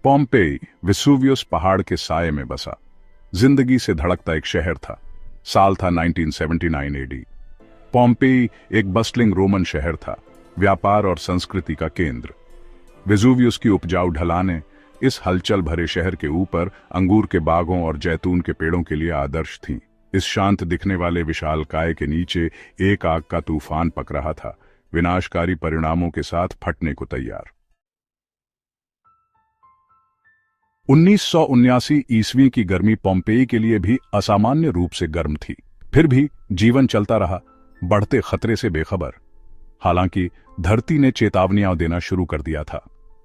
Pompeii Vesuvius पहाड़ के साये में बसा जिंदगी से धड़कता एक शहर था। साल था 1979 एडी। पोम्पेई एक बस्टलिंग रोमन शहर था, व्यापार और संस्कृति का केंद्र। वेसुवियस की उपजाऊ ढलानें इस हलचल भरे शहर के ऊपर अंगूर के बागों और जैतून के पेड़ों के लिए आदर्श थीं। इस शांत दिखने वाले विशालकाय के नीचे एक आग का तूफान पक रहा था, विनाशकारी परिणामों के साथ फटने को तैयार। 1979 ईस्वी की गर्मी पोम्पेई के लिए भी असामान्य रूप से गर्म थी। फिर भी जीवन चलता रहा, बढ़ते खतरे से बेखबर। हालांकि धरती ने चेतावनियां देना शुरू कर दिया था।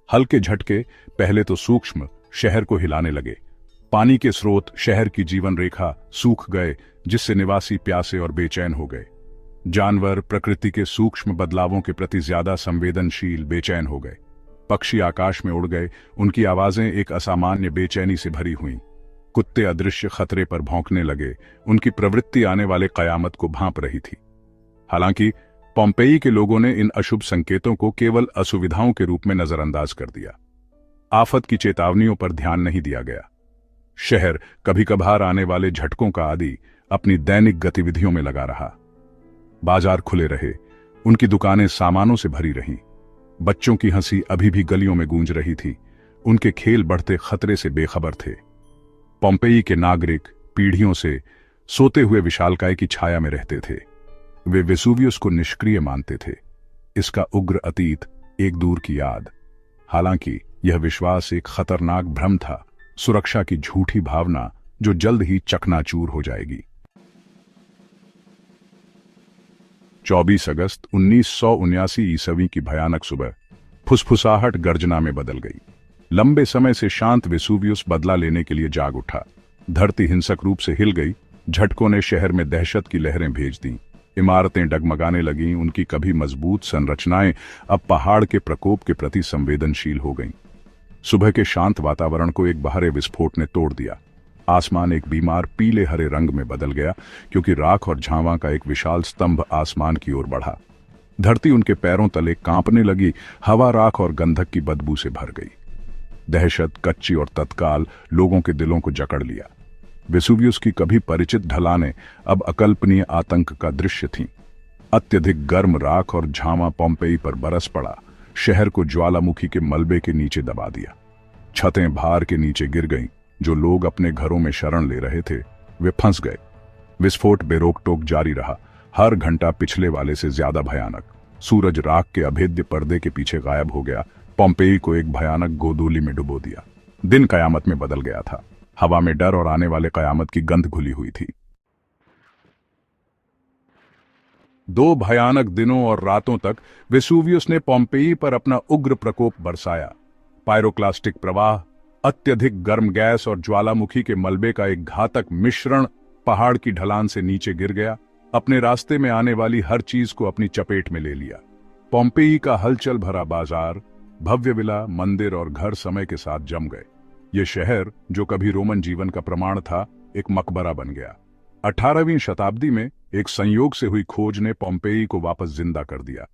हल्के झटके, पहले तो सूक्ष्म, शहर को हिलाने लगे। पानी के स्रोत, शहर की जीवन रेखा सूख गए, जिससे निवासी प्यासे और बेचैन हो गए। जानवर प्रकृति के सूक्ष्म बदलावों के प्रति ज्यादा संवेदनशील, बेचैन हो गए। पक्षी आकाश में उड़ गए, उनकी आवाजें एक असामान्य बेचैनी से भरी हुईं। कुत्ते अदृश्य खतरे पर भौंकने लगे, उनकी प्रवृत्ति आने वाले कयामत को भांप रही थी। हालांकि पोम्पेई के लोगों ने इन अशुभ संकेतों को केवल असुविधाओं के रूप में नजरअंदाज कर दिया। आफत की चेतावनियों पर ध्यान नहीं दिया गया। शहर कभी कभार आने वाले झटकों का आदी अपनी दैनिक गतिविधियों में लगा रहा। बाजार खुले रहे, उनकी दुकानें सामानों से भरी रहीं। बच्चों की हंसी अभी भी गलियों में गूंज रही थी, उनके खेल बढ़ते खतरे से बेखबर थे। पोम्पेई के नागरिक पीढ़ियों से सोते हुए विशालकाय की छाया में रहते थे। वे वेसुवियस को निष्क्रिय मानते थे, इसका उग्र अतीत एक दूर की याद। हालांकि यह विश्वास एक खतरनाक भ्रम था, सुरक्षा की झूठी भावना जो जल्द ही चकनाचूर हो जाएगी। 24 अगस्त 1979 ईस्वी की भयानक सुबह फुसफुसाहट गर्जना में बदल गई। लंबे समय से शांत वेसुवियस बदला लेने के लिए जाग उठा। धरती हिंसक रूप से हिल गई, झटकों ने शहर में दहशत की लहरें भेज दी। इमारतें डगमगाने लगीं, उनकी कभी मजबूत संरचनाएं अब पहाड़ के प्रकोप के प्रति संवेदनशील हो गईं। सुबह के शांत वातावरण को एक बाहरी विस्फोट ने तोड़ दिया। आसमान एक बीमार पीले हरे रंग में बदल गया, क्योंकि राख और झावां का एक विशाल स्तंभ आसमान की ओर बढ़ा। धरती उनके पैरों तले कांपने लगी, हवा राख और गंधक की बदबू से भर गई। दहशत कच्ची और तत्काल लोगों के दिलों को जकड़ लिया। वेसुवियस की कभी परिचित ढलानें अब अकल्पनीय आतंक का दृश्य थीं। अत्यधिक गर्म राख और झावां पोम्पेई पर बरस पड़ा, शहर को ज्वालामुखी के मलबे के नीचे दबा दिया। छतें भार के नीचे गिर गईं, जो लोग अपने घरों में शरण ले रहे थे वे फंस गए। विस्फोट बेरोक टोक जारी रहा, हर घंटा पिछले वाले से ज्यादा भयानक। सूरज राख के अभेद्य पर्दे के पीछे गायब हो गया, पोम्पेई को एक भयानक गोधूली में डुबो दिया। दिन कयामत में बदल गया था। हवा में डर और आने वाले कयामत की गंध घुली हुई थी। 2 भयानक दिनों और रातों तक वेसुवियस ने पोम्पेई पर अपना उग्र प्रकोप बरसाया। पायरोक्लास्टिक प्रवाह, अत्यधिक गर्म गैस और ज्वालामुखी के मलबे का एक घातक मिश्रण पहाड़ की ढलान से नीचे गिर गया, अपने रास्ते में आने वाली हर चीज को अपनी चपेट में ले लिया। पोम्पेई का हलचल भरा बाजार, भव्य विला, मंदिर और घर समय के साथ जम गए। यह शहर, जो कभी रोमन जीवन का प्रमाण था, एक मकबरा बन गया। 18वीं शताब्दी में एक संयोग से हुई खोज ने पोम्पेई को वापस जिंदा कर दिया।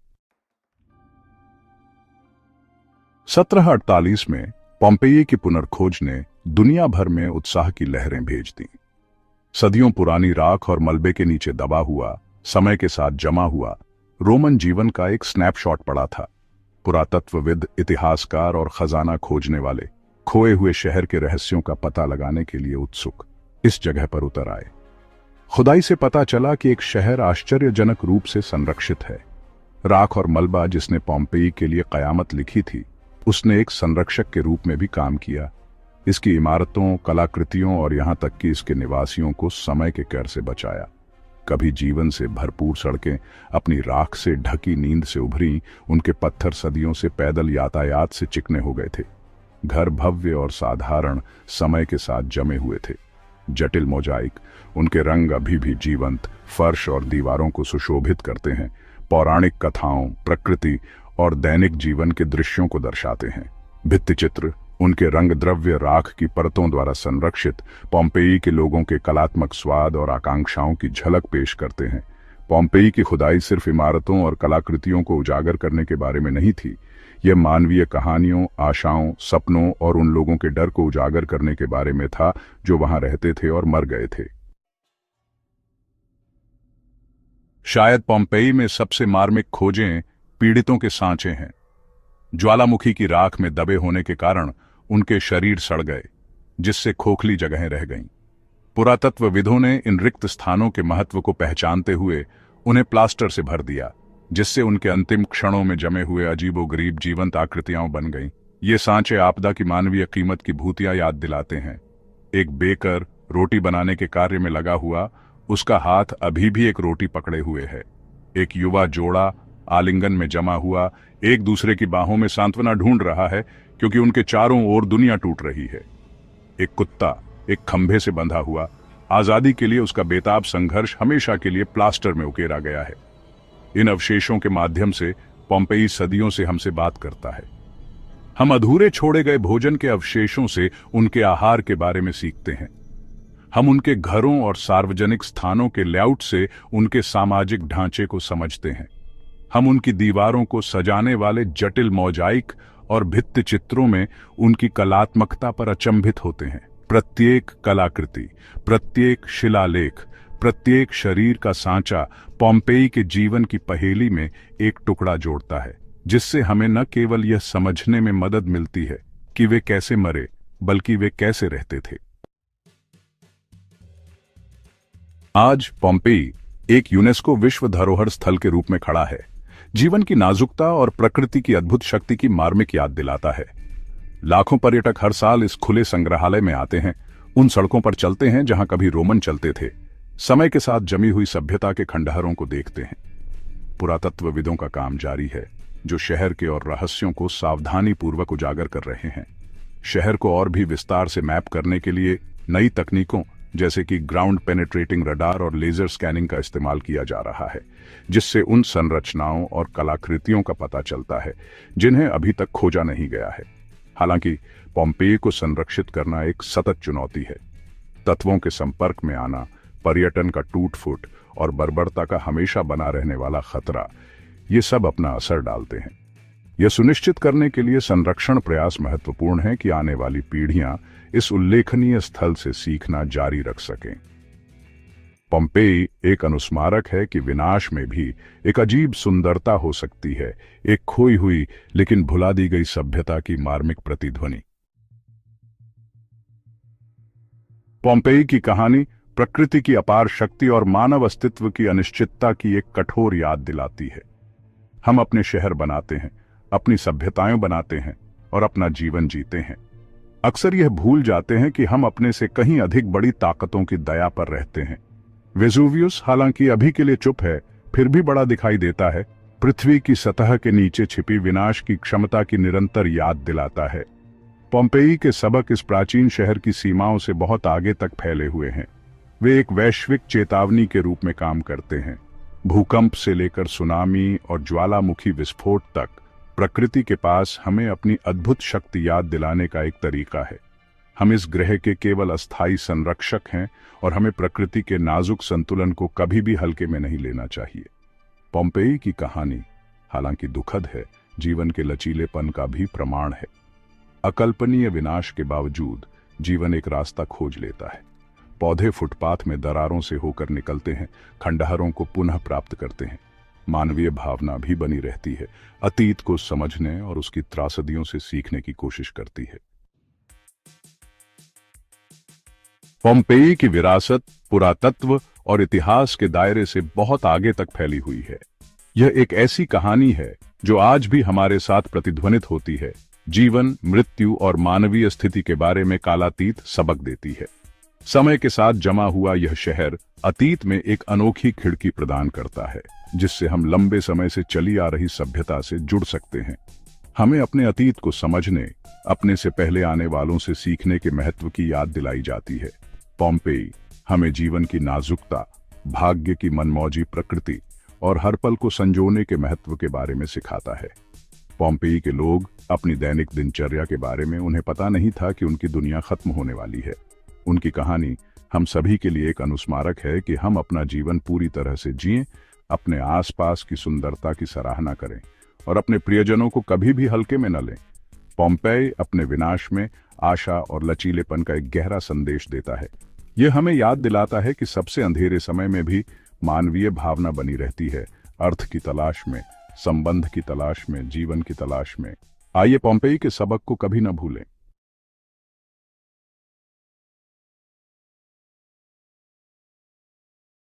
1748 में पोम्पेई की पुनर्खोज ने दुनिया भर में उत्साह की लहरें भेज दी। सदियों पुरानी राख और मलबे के नीचे दबा हुआ, समय के साथ जमा हुआ रोमन जीवन का एक स्नैपशॉट पड़ा था। पुरातत्वविद, इतिहासकार और खजाना खोजने वाले खोए हुए शहर के रहस्यों का पता लगाने के लिए उत्सुक इस जगह पर उतर आए। खुदाई से पता चला कि एक शहर आश्चर्यजनक रूप से संरक्षित है। राख और मलबा जिसने पोम्पेई के लिए कयामत लिखी थी, उसने एक संरक्षक के रूप में भी काम किया। इसकी इमारतों, कलाकृतियों और यहां तक कि इसके निवासियों को समय के कहर से बचाया। कभी जीवन से भरपूर सड़कें अपनी राख से ढकी नींद से उभरी, उनके पत्थर सदियों से पैदल यातायात से चिकने हो गए थे। घर भव्य और साधारण समय के साथ जमे हुए थे। जटिल मोजाइक, उनके रंग अभी भी जीवंत, फर्श और दीवारों को सुशोभित करते हैं। पौराणिक कथाओं, प्रकृति और दैनिक जीवन के दृश्यों को दर्शाते हैं। भित्तिचित्र, उनके रंग द्रव्य राख की परतों द्वारा संरक्षित, पोम्पेई के लोगों के कलात्मक स्वाद और आकांक्षाओं की झलक पेश करते हैं। पोम्पेई की खुदाई सिर्फ इमारतों और कलाकृतियों को उजागर करने के बारे में नहीं थी, यह मानवीय कहानियों, आशाओं, सपनों और उन लोगों के डर को उजागर करने के बारे में था जो वहां रहते थे और मर गए थे। शायद पोम्पेई में सबसे मार्मिक खोजें पीड़ितों के सांचे हैं। ज्वालामुखी की राख में दबे होने के कारण उनके शरीर सड़ गए, जिससे खोखली जगहें रह गईं। पुरातत्वविदों ने इन रिक्त स्थानों के महत्व को पहचानते हुए उन्हें प्लास्टर से भर दिया, जिससे उनके अंतिम क्षणों में जमे हुए अजीबोगरीब जीवंत आकृतियां बन गईं। ये सांचे आपदा की मानवीय कीमत की भूतियां याद दिलाते हैं। एक बेकर रोटी बनाने के कार्य में लगा हुआ, उसका हाथ अभी भी एक रोटी पकड़े हुए है। एक युवा जोड़ा आलिंगन में जमा हुआ एक दूसरे की बाहों में सांत्वना ढूंढ रहा है, क्योंकि उनके चारों ओर दुनिया टूट रही है। एक कुत्ता एक खंभे से बंधा हुआ, आजादी के लिए उसका बेताब संघर्ष हमेशा के लिए प्लास्टर में उकेरा गया है। इन अवशेषों के माध्यम से पोम्पेई सदियों से हमसे बात करता है। हम अधूरे छोड़े गए भोजन के अवशेषों से उनके आहार के बारे में सीखते हैं। हम उनके घरों और सार्वजनिक स्थानों के लेआउट से उनके सामाजिक ढांचे को समझते हैं। हम उनकी दीवारों को सजाने वाले जटिल मोजाइक और भित्ति चित्रों में उनकी कलात्मकता पर अचंभित होते हैं। प्रत्येक कलाकृति, प्रत्येक शिलालेख, प्रत्येक शरीर का सांचा पोम्पेई के जीवन की पहेली में एक टुकड़ा जोड़ता है, जिससे हमें न केवल यह समझने में मदद मिलती है कि वे कैसे मरे, बल्कि वे कैसे रहते थे। आज पोम्पेई एक यूनेस्को विश्व धरोहर स्थल के रूप में खड़ा है। जीवन की नाजुकता और प्रकृति की अद्भुत शक्ति की मार्मिक याद दिलाता है। लाखों पर्यटक हर साल इस खुले संग्रहालय में आते हैं, उन सड़कों पर चलते हैं जहां कभी रोमन चलते थे, समय के साथ जमी हुई सभ्यता के खंडहरों को देखते हैं। पुरातत्वविदों का काम जारी है, जो शहर के और रहस्यों को सावधानी पूर्वक उजागर कर रहे हैं। शहर को और भी विस्तार से मैप करने के लिए नई तकनीकों जैसे कि ग्राउंड पेनेट्रेटिंग रडार और लेजर स्कैनिंग का इस्तेमाल किया जा रहा है, जिससे उन संरचनाओं और कलाकृतियों का पता चलता है जिन्हें अभी तक खोजा नहीं गया है। हालांकि पोम्पेई को संरक्षित करना एक सतत चुनौती है। तत्वों के संपर्क में आना, पर्यटन का टूट-फूट और बर्बरता का हमेशा बना रहने वाला खतरा, ये सब अपना असर डालते हैं। यह सुनिश्चित करने के लिए संरक्षण प्रयास महत्वपूर्ण है कि आने वाली पीढ़ियां इस उल्लेखनीय स्थल से सीखना जारी रख सकें। पोम्पेई एक अनुस्मारक है कि विनाश में भी एक अजीब सुंदरता हो सकती है, एक खोई हुई लेकिन भुला दी गई सभ्यता की मार्मिक प्रतिध्वनि। पोम्पेई की कहानी प्रकृति की अपार शक्ति और मानव अस्तित्व की अनिश्चितता की एक कठोर याद दिलाती है। हम अपने शहर बनाते हैं, अपनी सभ्यताएं बनाते हैं और अपना जीवन जीते हैं। अक्सर यह भूल जाते हैं कि हम अपने से कहीं अधिक बड़ी ताकतों की दया पर रहते हैं। वेसुवियस हालांकि अभी के लिए चुप है, फिर भी बड़ा दिखाई देता है। पृथ्वी की सतह के नीचे छिपी विनाश की क्षमता की निरंतर याद दिलाता है। पोम्पेई के सबक इस प्राचीन शहर की सीमाओं से बहुत आगे तक फैले हुए हैं। वे एक वैश्विक चेतावनी के रूप में काम करते हैं। भूकंप से लेकर सुनामी और ज्वालामुखी विस्फोट तक, प्रकृति के पास हमें अपनी अद्भुत शक्ति याद दिलाने का एक तरीका है। हम इस ग्रह के केवल अस्थायी संरक्षक हैं और हमें प्रकृति के नाजुक संतुलन को कभी भी हल्के में नहीं लेना चाहिए। पोम्पेई की कहानी हालांकि दुखद है, जीवन के लचीलेपन का भी प्रमाण है। अकल्पनीय विनाश के बावजूद जीवन एक रास्ता खोज लेता है। पौधे फुटपाथ में दरारों से होकर निकलते हैं, खंडहरों को पुनः प्राप्त करते हैं। मानवीय भावना भी बनी रहती है, अतीत को समझने और उसकी त्रासदियों से सीखने की कोशिश करती है। पोम्पेई की विरासत पुरातत्व और इतिहास के दायरे से बहुत आगे तक फैली हुई है। यह एक ऐसी कहानी है जो आज भी हमारे साथ प्रतिध्वनित होती है, जीवन, मृत्यु और मानवीय स्थिति के बारे में कालातीत सबक देती है। समय के साथ जमा हुआ यह शहर अतीत में एक अनोखी खिड़की प्रदान करता है, जिससे हम लंबे समय से चली आ रही सभ्यता से जुड़ सकते हैं। हमें अपने अतीत को समझने, अपने से पहले आने वालों से सीखने के महत्व की याद दिलाई जाती है। पोम्पेई हमें जीवन की नाजुकता, भाग्य की मनमौजी प्रकृति और हर पल को संजोने के महत्व के बारे में सिखाता है। पोम्पेई के लोग अपनी दैनिक दिनचर्या के बारे में उन्हें पता नहीं था कि उनकी दुनिया खत्म होने वाली है। उनकी कहानी हम सभी के लिए एक अनुस्मारक है कि हम अपना जीवन पूरी तरह से जिएं, अपने आसपास की सुंदरता की सराहना करें और अपने प्रियजनों को कभी भी हल्के में न लें। पोम्पेई अपने विनाश में आशा और लचीलेपन का एक गहरा संदेश देता है। यह हमें याद दिलाता है कि सबसे अंधेरे समय में भी मानवीय भावना बनी रहती है, अर्थ की तलाश में, संबंध की तलाश में, जीवन की तलाश में। आइए पोम्पेई के सबक को कभी न भूलें।